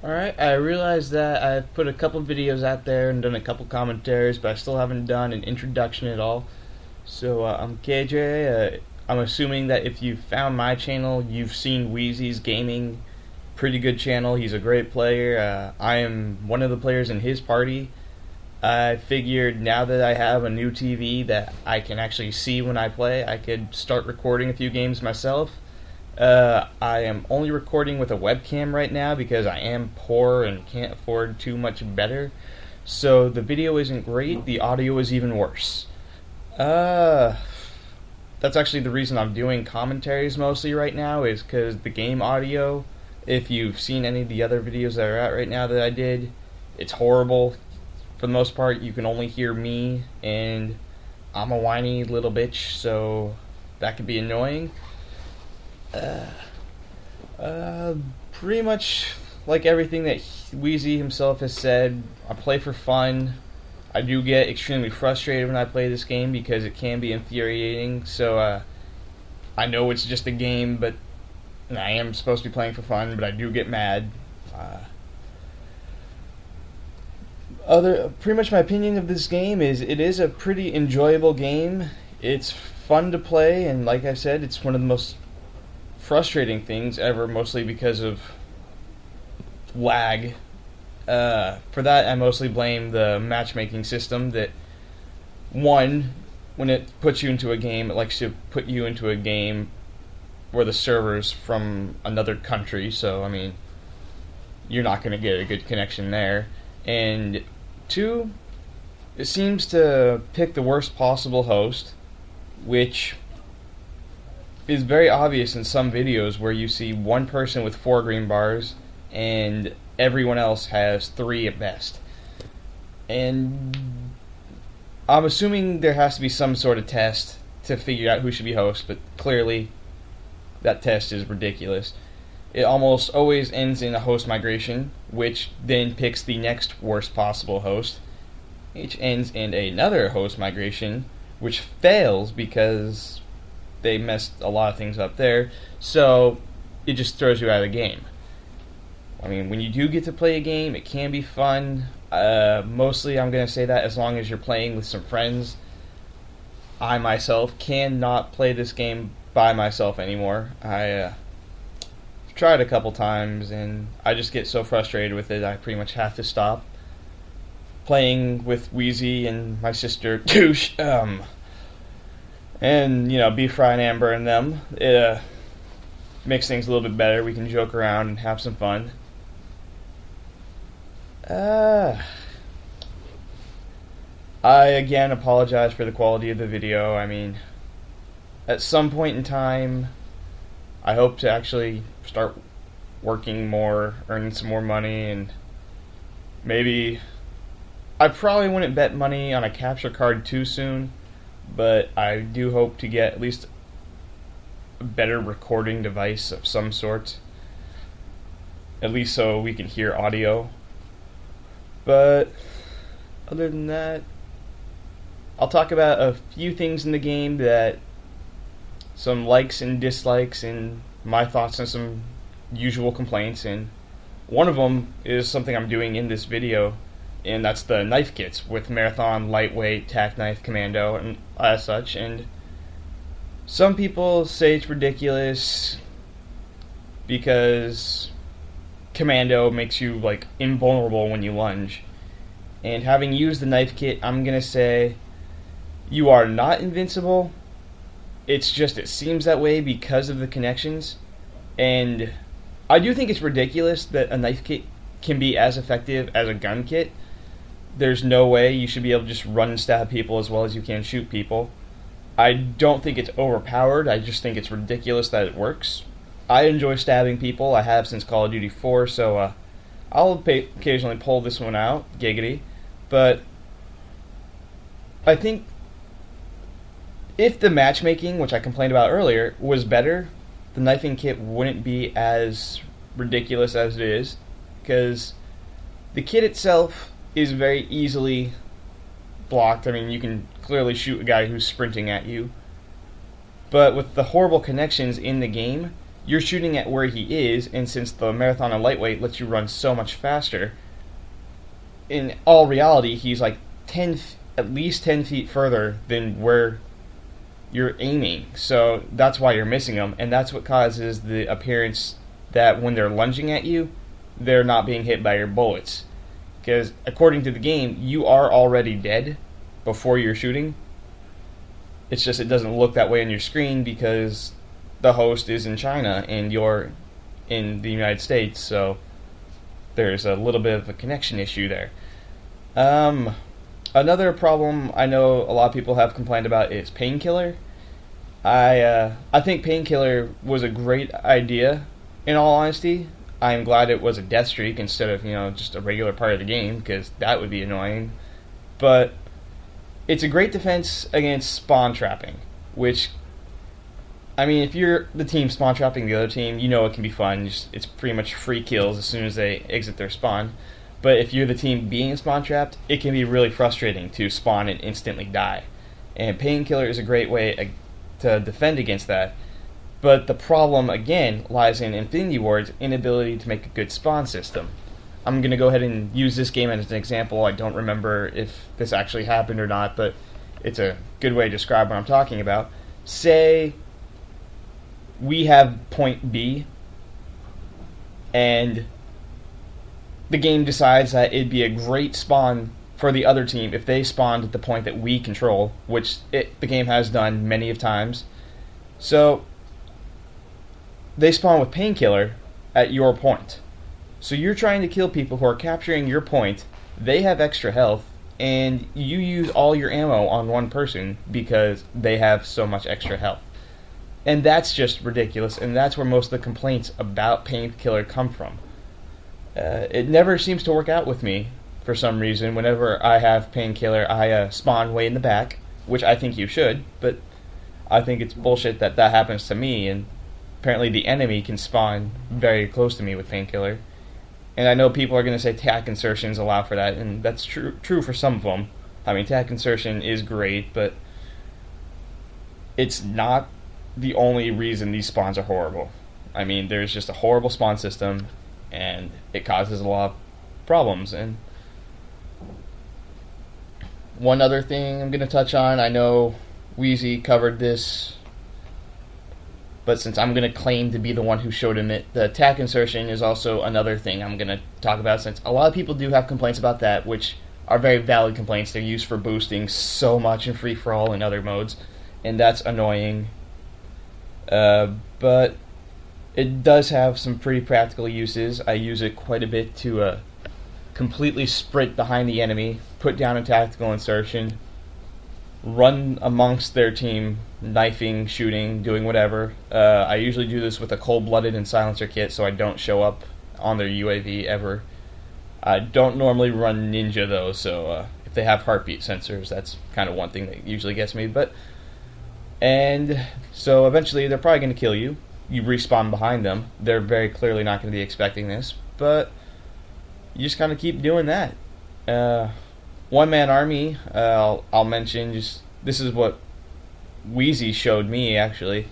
Alright, I realize that I've put a couple videos out there and done a couple commentaries, but I still haven't done an introduction at all. So, I'm KJ. I'm assuming that if you found my channel, you've seen Wheezy's gaming. Pretty good channel. He's a great player. I am one of the players in his party. I figured now that I have a new TV that I can actually see when I play, I could start recording a few games myself. I am only recording with a webcam right now because I am poor and can't afford too much better. So the video isn't great, the audio is even worse. That's actually the reason I'm doing commentaries mostly right now, is because the game audio, if you've seen any of the other videos that are out right now that I did, it's horrible. For the most part, you can only hear me, and I'm a whiny little bitch, so that could be annoying. Pretty much like everything that Wheezy himself has said, I play for fun. I do get extremely frustrated when I play this game because it can be infuriating, so I know it's just a game, but I am supposed to be playing for fun, but I do get mad. Pretty much my opinion of this game is it is a pretty enjoyable game. It's fun to play, and like I said, it's one of the most frustrating things ever, mostly because of lag. For that, I mostly blame the matchmaking system that, one, when it puts you into a game, it likes to put you into a game where the server's from another country, so, I mean, you're not going to get a good connection there. And two, it seems to pick the worst possible host, which is very obvious in some videos where you see one person with 4 green bars and everyone else has 3 at best. And I'm assuming there has to be some sort of test to figure out who should be host, but clearly that test is ridiculous. It almost always ends in a host migration, which then picks the next worst possible host, which ends in another host migration, which fails because they messed a lot of things up there, so it just throws you out of the game. I mean, when you do get to play a game, it can be fun. Mostly I'm going to say that as long as you're playing with some friends. I myself cannot play this game by myself anymore. I tried a couple times and I just get so frustrated with it I pretty much have to stop playing with Wheezy and my sister Douche, and Beef Fry and Amber and them. It makes things a little bit better. We can joke around and have some fun. I again apologize for the quality of the video. I mean, at some point in time I hope to actually start working more, earning some more money, and maybe I probably wouldn't bet money on a capture card too soon, but I do hope to get at least a better recording device of some sort, at least so we can hear audio. But other than that, I'll talk about a few things in the game, that some likes and dislikes and my thoughts on some usual complaints, and one of them is something I'm doing in this video, and that's the knife kits with Marathon, Lightweight, Tac Knife, Commando, and as such. And some people say it's ridiculous because Commando makes you like invulnerable when you lunge, and having used the knife kit, I'm gonna say you are not invincible. It's just it seems that way because of the connections, and I do think it's ridiculous that a knife kit can be as effective as a gun kit. There's no way you should be able to just run and stab people as well as you can shoot people. I don't think it's overpowered, I just think it's ridiculous that it works. I enjoy stabbing people, I have since Call of Duty 4, so I'll occasionally pull this one out, giggity. But I think if the matchmaking, which I complained about earlier, was better, the knifing kit wouldn't be as ridiculous as it is, because the kit itself is very easily blocked. I mean, you can clearly shoot a guy who's sprinting at you, but with the horrible connections in the game, you're shooting at where he is, and since the marathon and lightweight lets you run so much faster, in all reality, he's like at least 10 feet further than where you're aiming. So that's why you're missing him, and that's what causes the appearance that when they're lunging at you, they're not being hit by your bullets. Because according to the game, you are already dead before you're shooting. It's just it doesn't look that way on your screen because the host is in China and you're in the United States, so there's a little bit of a connection issue there. Another problem I know a lot of people have complained about is Painkiller. I think Painkiller was a great idea, in all honesty. I'm glad it was a death streak instead of, just a regular part of the game, because that would be annoying. But it's a great defense against spawn trapping, which, I mean, if you're the team spawn trapping the other team, it can be fun. It's pretty much free kills as soon as they exit their spawn. But if you're the team being spawn trapped, it can be really frustrating to spawn and instantly die. And Painkiller is a great way to defend against that. But the problem, again, lies in Infinity Ward's inability to make a good spawn system. I'm going to go ahead and use this game as an example. I don't remember if this actually happened or not, but it's a good way to describe what I'm talking about. Say we have point B, and the game decides that it'd be a great spawn for the other team if they spawned at the point that we control, which the game has done many of times. So they spawn with Painkiller at your point. So you're trying to kill people who are capturing your point, they have extra health, and you use all your ammo on one person because they have so much extra health. And that's just ridiculous, and that's where most of the complaints about Painkiller come from. It never seems to work out with me for some reason. Whenever I have Painkiller, I spawn way in the back, which I think you should, but I think it's bullshit that happens to me, and apparently the enemy can spawn very close to me with Painkiller. And I know people are going to say tac-insertions allow for that, and that's true for some of them. I mean, tac-insertion is great, but it's not the only reason these spawns are horrible. I mean, there's just a horrible spawn system, and it causes a lot of problems. And one other thing I'm going to touch on, I know Wheezy covered this, but since I'm going to claim to be the one who showed him it, the tac-insertion is also another thing I'm going to talk about, since a lot of people do have complaints about that, which are very valid complaints. They're used for boosting so much in free-for-all and other modes, and that's annoying. But it does have some pretty practical uses. I use it quite a bit to completely sprint behind the enemy, put down a tactical insertion, run amongst their team, knifing, shooting, doing whatever. I usually do this with a cold-blooded and silencer kit, so I don't show up on their UAV ever. I don't normally run Ninja, though, so if they have heartbeat sensors, that's kind of one thing that usually gets me. And so eventually they're probably going to kill you. You respawn behind them. They're very clearly not going to be expecting this, but you just kind of keep doing that. One-man army, I'll mention, this is what Wheezy showed me, actually.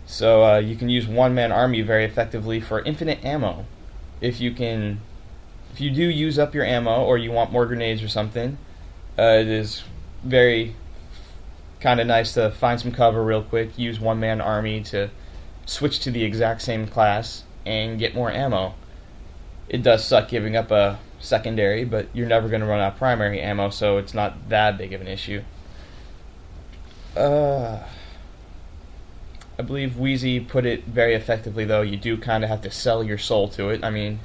So you can use one-man army very effectively for infinite ammo. If you do use up your ammo, or you want more grenades or something, it is very kind of nice to find some cover real quick, use one-man army to switch to the exact same class, and get more ammo. It does suck giving up a secondary, but you're never going to run out of primary ammo, so it's not that big of an issue. I believe Wheezy put it very effectively, though. You do kind of have to sell your soul to it. I mean,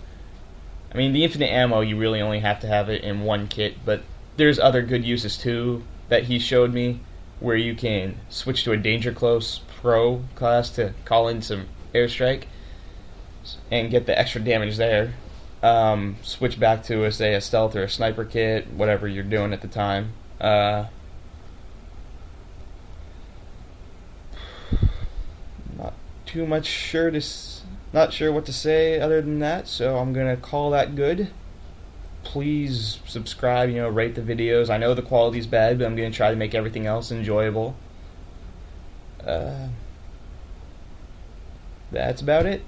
the infinite ammo, you really only have to have it in one kit, but there's other good uses, too, that he showed me, where you can switch to a Danger Close Pro class to call in some airstrike and get the extra damage there. Switch back to, say, a stealth or a sniper kit, whatever you're doing at the time. Not too much not sure what to say other than that, so I'm gonna call that good. Please subscribe, rate the videos. I know the quality's bad, but I'm gonna try to make everything else enjoyable. that's about it.